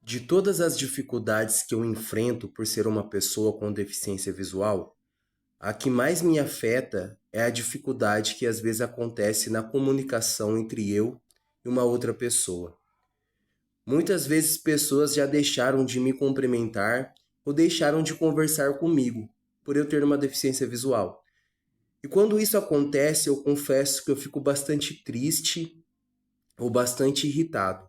De todas as dificuldades que eu enfrento por ser uma pessoa com deficiência visual, a que mais me afeta é a dificuldade que às vezes acontece na comunicação entre eu e uma outra pessoa. Muitas vezes pessoas já deixaram de me cumprimentar ou deixaram de conversar comigo por eu ter uma deficiência visual. E quando isso acontece, eu confesso que eu fico bastante triste ou bastante irritado.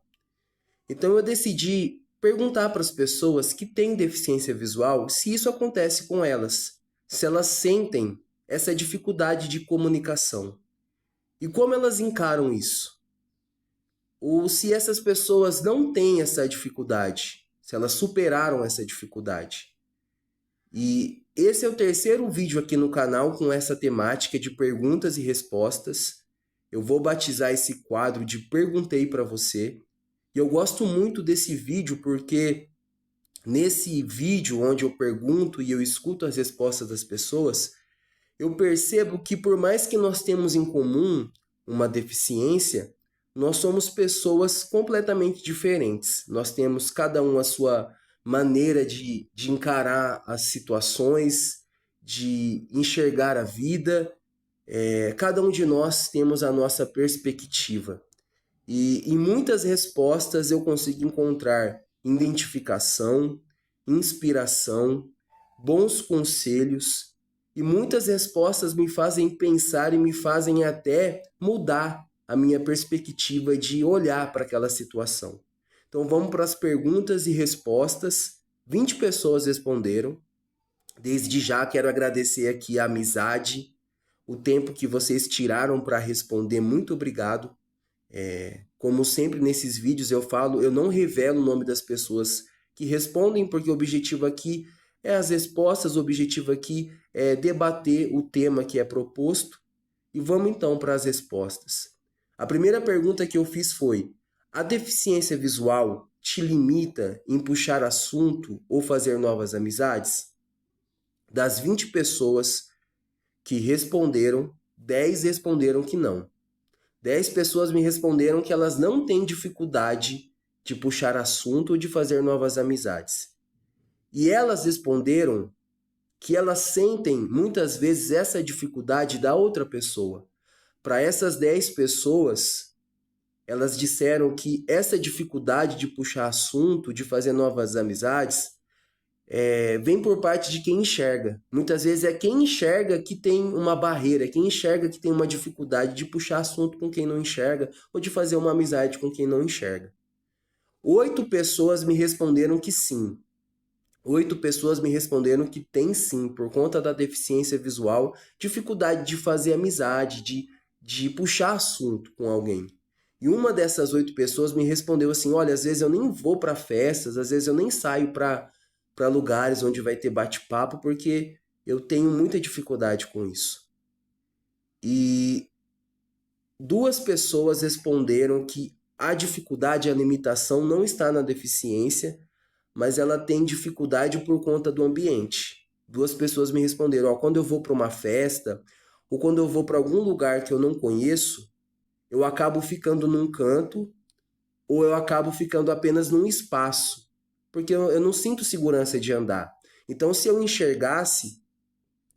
Então eu decidi perguntar para as pessoas que têm deficiência visual se isso acontece com elas, se elas sentem essa dificuldade de comunicação e como elas encaram isso. Ou se essas pessoas não têm essa dificuldade, se elas superaram essa dificuldade. E esse é o terceiro vídeo aqui no canal com essa temática de perguntas e respostas. Eu vou batizar esse quadro de Perguntei para você. E eu gosto muito desse vídeo porque nesse vídeo onde eu pergunto e eu escuto as respostas das pessoas, eu percebo que por mais que nós temos em comum uma deficiência, nós somos pessoas completamente diferentes. Nós temos cada um a sua maneira de encarar as situações, de enxergar a vida. Cada um de nós temos a nossa perspectiva. E em muitas respostas eu consigo encontrar identificação, inspiração, bons conselhos, e muitas respostas me fazem pensar e me fazem até mudar a minha perspectiva de olhar para aquela situação. Então vamos para as perguntas e respostas. 20 pessoas responderam. Desde já quero agradecer aqui a amizade, o tempo que vocês tiraram para responder. Muito obrigado. Como sempre nesses vídeos eu falo, eu não revelo o nome das pessoas que respondem, porque o objetivo aqui é as respostas, o objetivo aqui é debater o tema que é proposto. E vamos então para as respostas. A primeira pergunta que eu fiz foi: a deficiência visual te limita em puxar assunto ou fazer novas amizades? Das 20 pessoas que responderam, 10 responderam que não. 10 pessoas me responderam que elas não têm dificuldade de puxar assunto ou de fazer novas amizades. E elas responderam que elas sentem muitas vezes essa dificuldade da outra pessoa. Para essas 10 pessoas, elas disseram que essa dificuldade de puxar assunto, de fazer novas amizades, vem por parte de quem enxerga. Muitas vezes é quem enxerga que tem uma barreira, quem enxerga que tem uma dificuldade de puxar assunto com quem não enxerga ou de fazer uma amizade com quem não enxerga. 8 pessoas me responderam que sim. 8 pessoas me responderam que tem sim, por conta da deficiência visual, dificuldade de fazer amizade, de puxar assunto com alguém. E uma dessas 8 pessoas me respondeu assim: olha, às vezes eu nem vou para festas, às vezes eu nem saio para lugares onde vai ter bate-papo, porque eu tenho muita dificuldade com isso. E 2 pessoas responderam que a dificuldade, a limitação não está na deficiência, mas ela tem dificuldade por conta do ambiente. 2 pessoas me responderam: quando eu vou para uma festa ou quando eu vou para algum lugar que eu não conheço, eu acabo ficando num canto ou eu acabo ficando apenas num espaço, porque eu não sinto segurança de andar. Então, se eu enxergasse,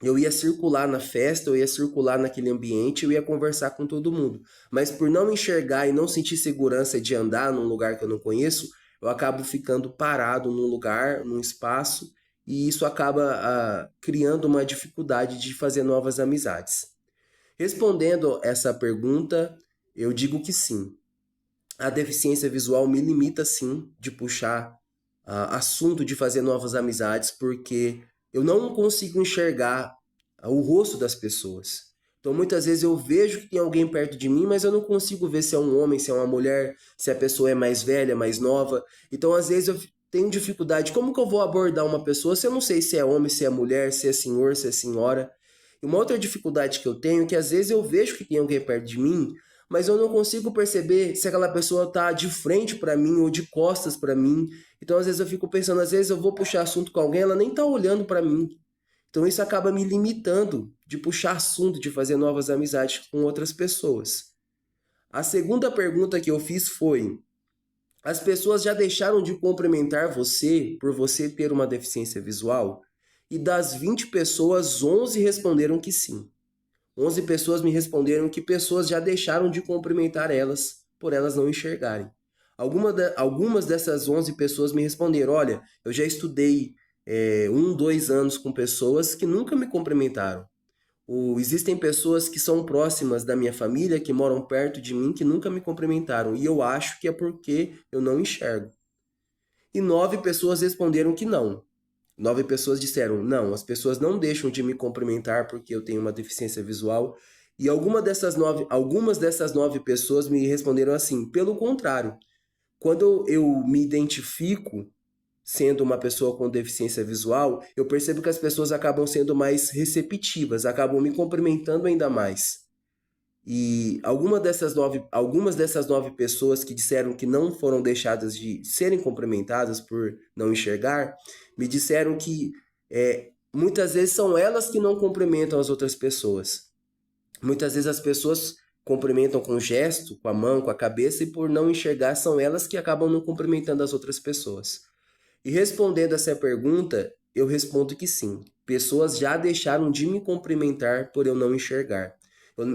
eu ia circular na festa, eu ia circular naquele ambiente, eu ia conversar com todo mundo. Mas por não enxergar e não sentir segurança de andar num lugar que eu não conheço, eu acabo ficando parado num lugar, num espaço, e isso acaba criando uma dificuldade de fazer novas amizades. Respondendo essa pergunta, eu digo que sim. A deficiência visual me limita sim de puxar assunto, de fazer novas amizades, porque eu não consigo enxergar o rosto das pessoas. Então muitas vezes eu vejo que tem alguém perto de mim, mas eu não consigo ver se é um homem, se é uma mulher, se a pessoa é mais velha, mais nova. Então às vezes eu tenho dificuldade. Como que eu vou abordar uma pessoa se eu não sei se é homem, se é mulher, se é senhor, se é senhora? E uma outra dificuldade que eu tenho é que às vezes eu vejo que tem alguém perto de mim, mas eu não consigo perceber se aquela pessoa está de frente para mim ou de costas para mim. Então, às vezes eu fico pensando, às vezes eu vou puxar assunto com alguém, ela nem está olhando para mim. Então, isso acaba me limitando de puxar assunto, de fazer novas amizades com outras pessoas. A segunda pergunta que eu fiz foi: As pessoas já deixaram de cumprimentar você por você ter uma deficiência visual? E das 20 pessoas, 11 responderam que sim. 11 pessoas me responderam que pessoas já deixaram de cumprimentar elas por elas não enxergarem. Algumas dessas 11 pessoas me responderam: olha, eu já estudei 2 anos com pessoas que nunca me cumprimentaram. Existem pessoas que são próximas da minha família, que moram perto de mim, que nunca me cumprimentaram. E eu acho que é porque eu não enxergo. E 9 pessoas responderam que não. 9 pessoas disseram, não, as pessoas não deixam de me cumprimentar porque eu tenho uma deficiência visual. E algumas dessas 9 pessoas me responderam assim, pelo contrário, quando eu me identifico sendo uma pessoa com deficiência visual, eu percebo que as pessoas acabam sendo mais receptivas, acabam me cumprimentando ainda mais. E algumas dessas 9 pessoas que disseram que não foram deixadas de serem cumprimentadas por não enxergar, me disseram que muitas vezes são elas que não cumprimentam as outras pessoas. Muitas vezes as pessoas cumprimentam com o gesto, com a mão, com a cabeça, e por não enxergar, são elas que acabam não cumprimentando as outras pessoas. E respondendo essa pergunta, eu respondo que sim. Pessoas já deixaram de me cumprimentar por eu não enxergar.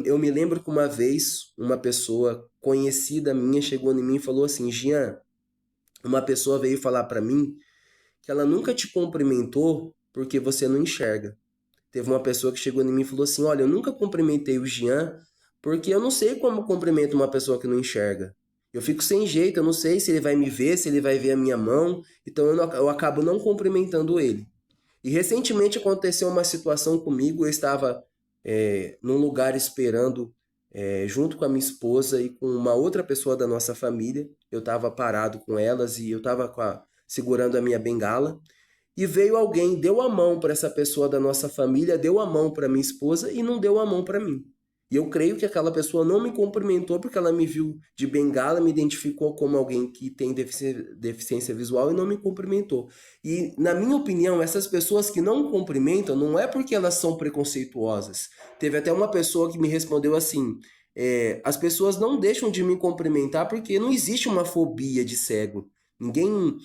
Eu me lembro que uma vez uma pessoa conhecida minha chegou em mim e falou assim: Jean, uma pessoa veio falar para mim que ela nunca te cumprimentou porque você não enxerga. Teve uma pessoa que chegou em mim e falou assim: olha, eu nunca cumprimentei o Jean porque eu não sei como cumprimento uma pessoa que não enxerga. Eu fico sem jeito, eu não sei se ele vai me ver, se ele vai ver a minha mão, então eu acabo não cumprimentando ele. E recentemente aconteceu uma situação comigo, eu estava num lugar esperando junto com a minha esposa e com uma outra pessoa da nossa família. Eu estava parado com elas e eu estava segurando a minha bengala. E veio alguém, deu a mão para essa pessoa da nossa família, deu a mão para minha esposa e não deu a mão para mim. E eu creio que aquela pessoa não me cumprimentou porque ela me viu de bengala, me identificou como alguém que tem deficiência visual e não me cumprimentou. E, na minha opinião, essas pessoas que não cumprimentam não é porque elas são preconceituosas. Teve até uma pessoa que me respondeu assim: as pessoas não deixam de me cumprimentar porque não existe uma fobia de cego. Ninguém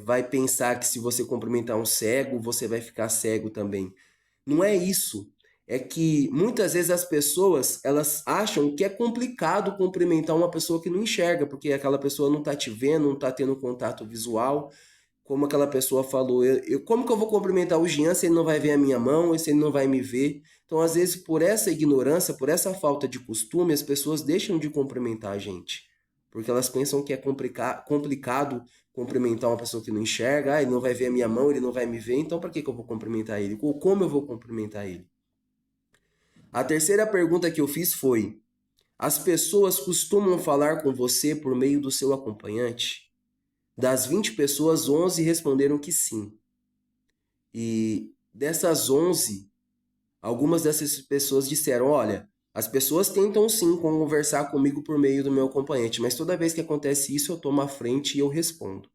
vai pensar que se você cumprimentar um cego, você vai ficar cego também. Não é isso. É que muitas vezes as pessoas elas acham que é complicado cumprimentar uma pessoa que não enxerga, porque aquela pessoa não está te vendo, não está tendo contato visual. Como aquela pessoa falou, como que eu vou cumprimentar o Jean se ele não vai ver a minha mão, se ele não vai me ver? Então, às vezes, por essa ignorância, por essa falta de costume, as pessoas deixam de cumprimentar a gente. Porque elas pensam que é complicado cumprimentar uma pessoa que não enxerga, ele não vai ver a minha mão, ele não vai me ver, então para que eu vou cumprimentar ele? Ou como eu vou cumprimentar ele? A terceira pergunta que eu fiz foi: as pessoas costumam falar com você por meio do seu acompanhante? Das 20 pessoas, 11 responderam que sim. E dessas 11, algumas dessas pessoas disseram: olha, as pessoas tentam sim conversar comigo por meio do meu acompanhante, mas toda vez que acontece isso, eu tomo a frente e eu respondo.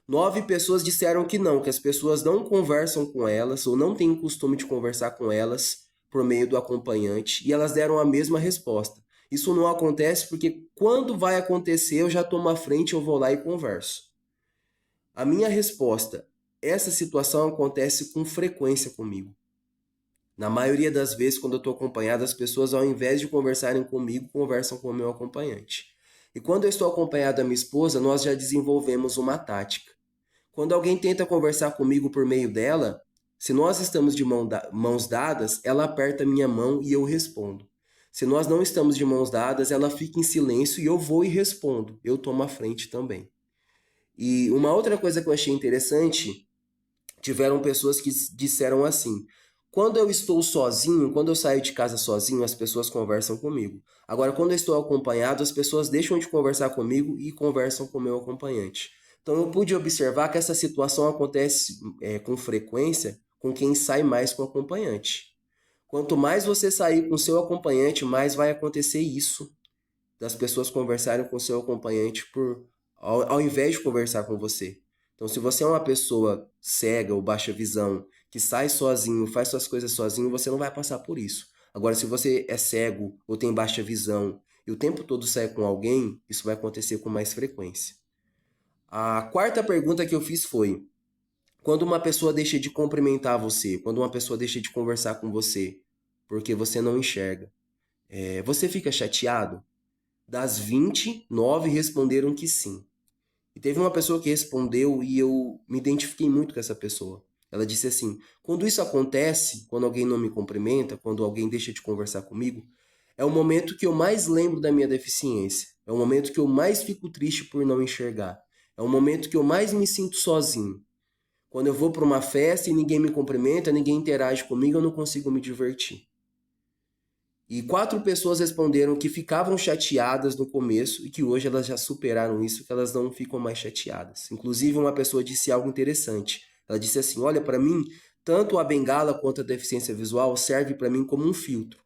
9 pessoas disseram que as pessoas não conversam com elas ou não têm o costume de conversar com elas por meio do acompanhante, e elas deram a mesma resposta. Isso não acontece porque quando vai acontecer, eu já tomo a frente, eu vou lá e converso. A minha resposta: essa situação acontece com frequência comigo. Na maioria das vezes, quando eu estou acompanhado, as pessoas, ao invés de conversarem comigo, conversam com o meu acompanhante. E quando eu estou acompanhado da minha esposa, nós já desenvolvemos uma tática. Quando alguém tenta conversar comigo por meio dela, se nós estamos de mãos dadas, ela aperta minha mão e eu respondo. Se nós não estamos de mãos dadas, ela fica em silêncio e eu vou e respondo. Eu tomo a frente também. E uma outra coisa que eu achei interessante, tiveram pessoas que disseram assim: quando eu estou sozinho, quando eu saio de casa sozinho, as pessoas conversam comigo. Agora, quando eu estou acompanhado, as pessoas deixam de conversar comigo e conversam com o meu acompanhante. Então, eu pude observar que essa situação acontece com frequência com quem sai mais com o acompanhante. Quanto mais você sair com o seu acompanhante, mais vai acontecer isso, das pessoas conversarem com o seu acompanhante ao invés de conversar com você. Então, se você é uma pessoa cega ou baixa visão, que sai sozinho, faz suas coisas sozinho, você não vai passar por isso. Agora, se você é cego ou tem baixa visão e o tempo todo sai com alguém, isso vai acontecer com mais frequência. A quarta pergunta que eu fiz foi: quando uma pessoa deixa de cumprimentar você, quando uma pessoa deixa de conversar com você, porque você não enxerga, você fica chateado? Das 20, 9 responderam que sim. E teve uma pessoa que respondeu e eu me identifiquei muito com essa pessoa. Ela disse assim: quando isso acontece, quando alguém não me cumprimenta, quando alguém deixa de conversar comigo, é o momento que eu mais lembro da minha deficiência. É o momento que eu mais fico triste por não enxergar. É o momento que eu mais me sinto sozinho. Quando eu vou para uma festa e ninguém me cumprimenta, ninguém interage comigo, eu não consigo me divertir. E 4 pessoas responderam que ficavam chateadas no começo e que hoje elas já superaram isso, que elas não ficam mais chateadas. Inclusive, uma pessoa disse algo interessante. Ela disse assim: olha, para mim, tanto a bengala quanto a deficiência visual serve para mim como um filtro.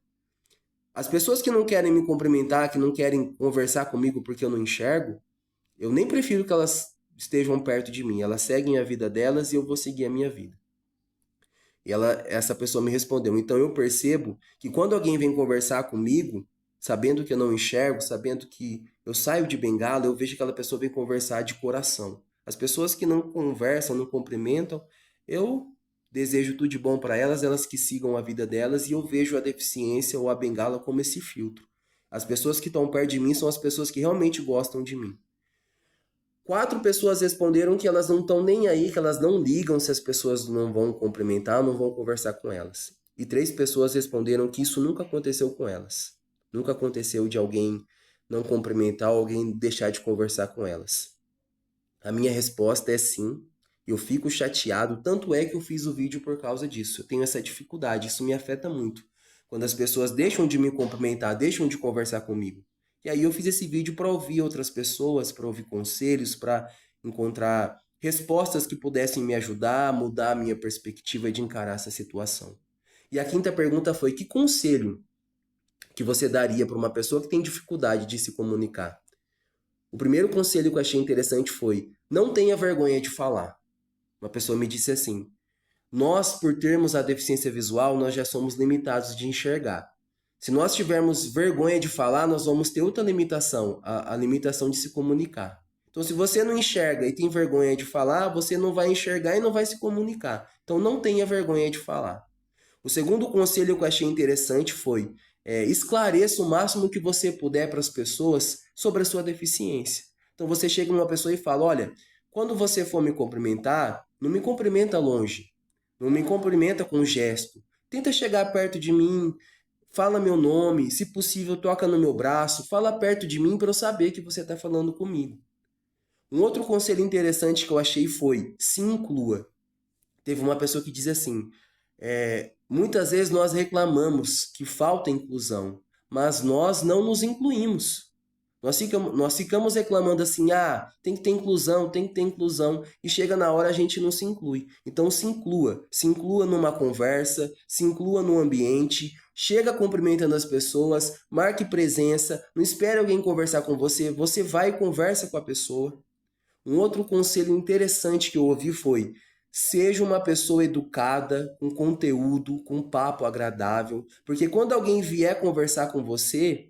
As pessoas que não querem me cumprimentar, que não querem conversar comigo porque eu não enxergo, eu nem prefiro que elas estejam perto de mim. Elas seguem a vida delas e eu vou seguir a minha vida. E essa pessoa me respondeu: então eu percebo que quando alguém vem conversar comigo, sabendo que eu não enxergo, sabendo que eu saio de bengala, eu vejo que aquela pessoa vem conversar de coração. As pessoas que não conversam, não cumprimentam, eu desejo tudo de bom para elas, elas que sigam a vida delas, e eu vejo a deficiência ou a bengala como esse filtro. As pessoas que estão perto de mim são as pessoas que realmente gostam de mim. 4 pessoas responderam que elas não estão nem aí, que elas não ligam se as pessoas não vão cumprimentar, não vão conversar com elas. E 3 pessoas responderam que isso nunca aconteceu com elas. Nunca aconteceu de alguém não cumprimentar, alguém deixar de conversar com elas. A minha resposta é sim. Eu fico chateado, tanto é que eu fiz o vídeo por causa disso. Eu tenho essa dificuldade, isso me afeta muito. Quando as pessoas deixam de me cumprimentar, deixam de conversar comigo. E aí eu fiz esse vídeo para ouvir outras pessoas, para ouvir conselhos, para encontrar respostas que pudessem me ajudar a mudar a minha perspectiva de encarar essa situação. E a quinta pergunta foi: que conselho que você daria para uma pessoa que tem dificuldade de se comunicar? O primeiro conselho que eu achei interessante foi: não tenha vergonha de falar. Uma pessoa me disse assim: nós, por termos a deficiência visual, nós já somos limitados de enxergar. Se nós tivermos vergonha de falar, nós vamos ter outra limitação, a limitação de se comunicar. Então, se você não enxerga e tem vergonha de falar, você não vai enxergar e não vai se comunicar. Então, não tenha vergonha de falar. O segundo conselho que eu achei interessante foi: esclareça o máximo que você puder para as pessoas sobre a sua deficiência. Então você chega numa pessoa e fala: olha, quando você for me cumprimentar, não me cumprimenta longe, não me cumprimenta com gesto. Tenta chegar perto de mim, fala meu nome, se possível toca no meu braço, fala perto de mim para eu saber que você está falando comigo. Um outro conselho interessante que eu achei foi: se inclua. Teve uma pessoa que diz assim: muitas vezes nós reclamamos que falta inclusão, mas nós não nos incluímos. Nós ficamos reclamando assim: ah, tem que ter inclusão, tem que ter inclusão, e chega na hora a gente não se inclui. Então se inclua numa conversa, se inclua no ambiente, chega cumprimentando as pessoas, marque presença, não espere alguém conversar com você, você vai e conversa com a pessoa. Um outro conselho interessante que eu ouvi foi: seja uma pessoa educada, com conteúdo, com papo agradável, porque quando alguém vier conversar com você,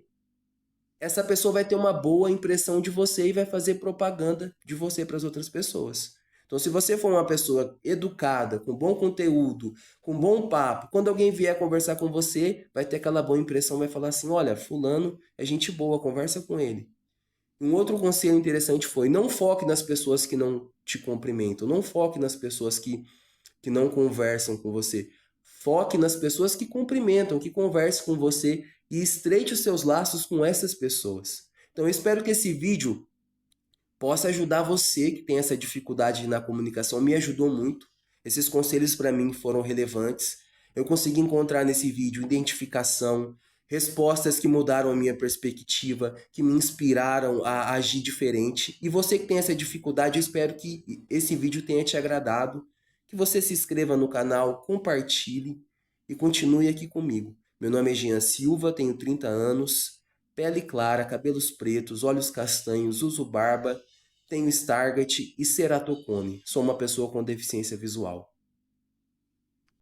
essa pessoa vai ter uma boa impressão de você e vai fazer propaganda de você para as outras pessoas. Então, se você for uma pessoa educada, com bom conteúdo, com bom papo, quando alguém vier conversar com você, vai ter aquela boa impressão, vai falar assim: olha, fulano é gente boa, conversa com ele. Um outro conselho interessante foi: não foque nas pessoas que não te cumprimentam, não foque nas pessoas que não conversam com você. Foque nas pessoas que cumprimentam, que conversam com você e estreite os seus laços com essas pessoas. Então, eu espero que esse vídeo possa ajudar você que tem essa dificuldade na comunicação. Me ajudou muito. Esses conselhos para mim foram relevantes. Eu consegui encontrar nesse vídeo identificação, respostas que mudaram a minha perspectiva, que me inspiraram a agir diferente. E você que tem essa dificuldade, eu espero que esse vídeo tenha te agradado, que você se inscreva no canal, compartilhe e continue aqui comigo. Meu nome é Jean Silva, tenho 30 anos, pele clara, cabelos pretos, olhos castanhos, uso barba, tenho Stargardt e ceratocone. Sou uma pessoa com deficiência visual.